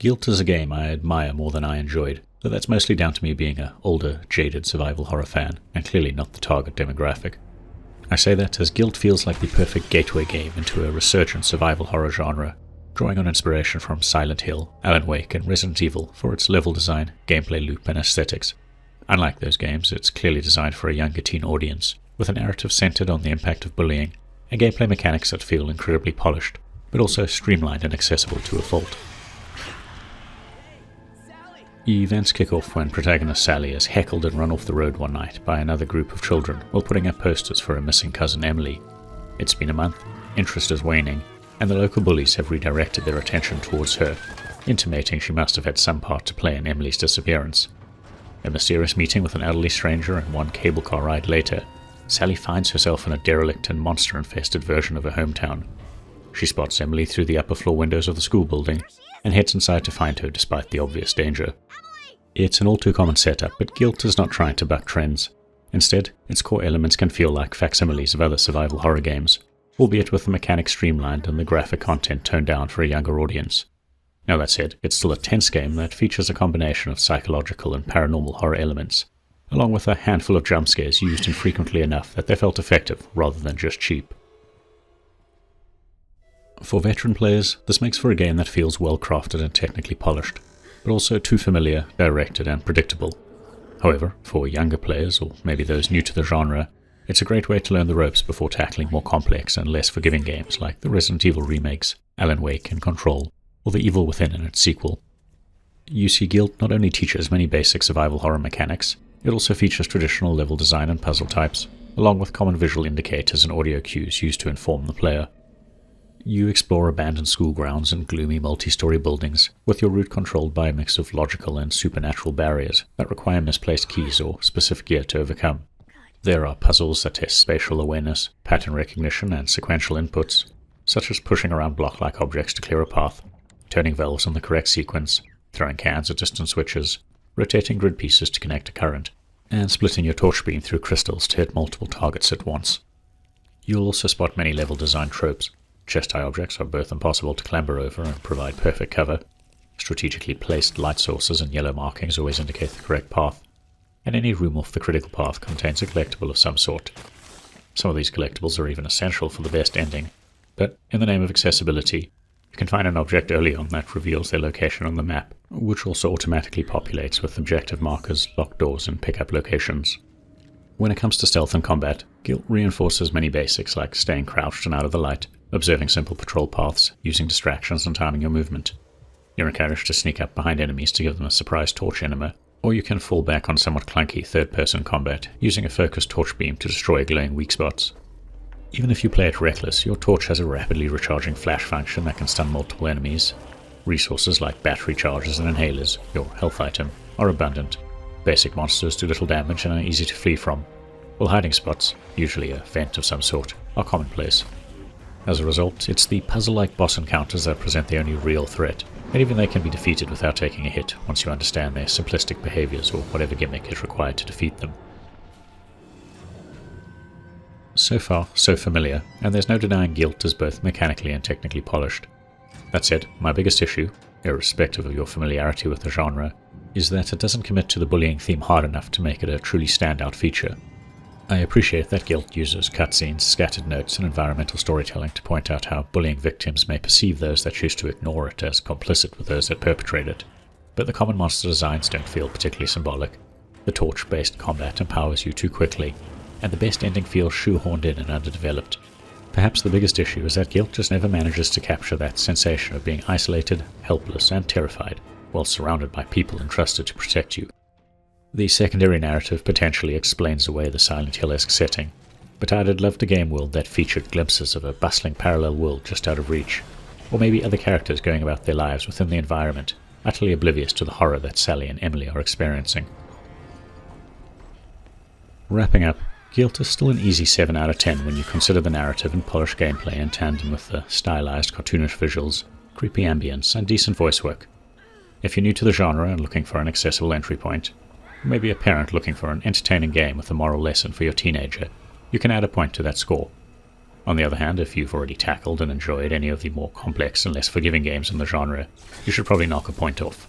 GYLT is a game I admire more than I enjoyed, though that's mostly down to me being an older, jaded survival horror fan, and clearly not the target demographic. I say that as GYLT feels like the perfect gateway game into a resurgent survival horror genre, drawing on inspiration from Silent Hill, Alan Wake, and Resident Evil for its level design, gameplay loop, and aesthetics. Unlike those games, it's clearly designed for a younger teen audience, with a narrative centered on the impact of bullying, and gameplay mechanics that feel incredibly polished, but also streamlined and accessible to a fault. Events kick off when protagonist Sally is heckled and run off the road one night by another group of children while putting up posters for her missing cousin Emily. It's been a month, interest is waning, and the local bullies have redirected their attention towards her, intimating she must have had some part to play in Emily's disappearance. A mysterious meeting with an elderly stranger and one cable car ride later, Sally finds herself in a derelict and monster-infested version of her hometown. She spots Emily through the upper floor windows of the school building, and heads inside to find her despite the obvious danger. It's an all-too-common setup, but GYLT is not trying to buck trends. Instead, its core elements can feel like facsimiles of other survival horror games, albeit with the mechanics streamlined and the graphic content toned down for a younger audience. Now that said, it's still a tense game that features a combination of psychological and paranormal horror elements, along with a handful of jump scares used infrequently enough that they felt effective rather than just cheap. For veteran players, this makes for a game that feels well crafted and technically polished, but also too familiar, directed, and predictable. However, for younger players, or maybe those new to the genre, it's a great way to learn the ropes before tackling more complex and less forgiving games like the Resident Evil remakes, Alan Wake, and Control, or The Evil Within and its sequel. UC GYLT not only teaches many basic survival horror mechanics, it also features traditional level design and puzzle types, along with common visual indicators and audio cues used to inform the player. You explore abandoned school grounds and gloomy multi-story buildings, with your route controlled by a mix of logical and supernatural barriers that require misplaced keys or specific gear to overcome. There are puzzles that test spatial awareness, pattern recognition, and sequential inputs, such as pushing around block-like objects to clear a path, turning valves in the correct sequence, throwing cans at distant switches, rotating grid pieces to connect a current, and splitting your torch beam through crystals to hit multiple targets at once. You'll also spot many level design tropes. Chest-high objects are both impossible to clamber over and provide perfect cover. Strategically placed light sources and yellow markings always indicate the correct path, and any room off the critical path contains a collectible of some sort. Some of these collectibles are even essential for the best ending, but in the name of accessibility, you can find an object early on that reveals their location on the map, which also automatically populates with objective markers, locked doors, and pickup locations. When it comes to stealth and combat, GYLT reinforces many basics like staying crouched and out of the light, observing simple patrol paths, using distractions and timing your movement. You're encouraged to sneak up behind enemies to give them a surprise torch enema, or you can fall back on somewhat clunky third-person combat, using a focused torch beam to destroy glowing weak spots. Even if you play it reckless, your torch has a rapidly recharging flash function that can stun multiple enemies. Resources like battery charges and inhalers, your health item, are abundant. Basic monsters do little damage and are easy to flee from, while hiding spots, usually a vent of some sort, are commonplace. As a result, it's the puzzle-like boss encounters that present the only real threat, and even they can be defeated without taking a hit once you understand their simplistic behaviors or whatever gimmick is required to defeat them. So far, so familiar, and there's no denying GYLT is both mechanically and technically polished. That said, my biggest issue, irrespective of your familiarity with the genre, is that it doesn't commit to the bullying theme hard enough to make it a truly standout feature. I appreciate that GYLT uses cutscenes, scattered notes, and environmental storytelling to point out how bullying victims may perceive those that choose to ignore it as complicit with those that perpetrate it, but the common monster designs don't feel particularly symbolic. The torch-based combat empowers you too quickly, and the best ending feels shoehorned in and underdeveloped. Perhaps the biggest issue is that GYLT just never manages to capture that sensation of being isolated, helpless, and terrified, while surrounded by people entrusted to protect you. The secondary narrative potentially explains away the Silent Hill-esque setting, but I'd loved a game world that featured glimpses of a bustling parallel world just out of reach, or maybe other characters going about their lives within the environment, utterly oblivious to the horror that Sally and Emily are experiencing. Wrapping up, GYLT is still an easy 7 out of 10 when you consider the narrative and polished gameplay in tandem with the stylized cartoonish visuals, creepy ambience, and decent voice work. If you're new to the genre and looking for an accessible entry point, maybe a parent looking for an entertaining game with a moral lesson for your teenager, you can add a point to that score. On the other hand, if you've already tackled and enjoyed any of the more complex and less forgiving games in the genre, you should probably knock a point off.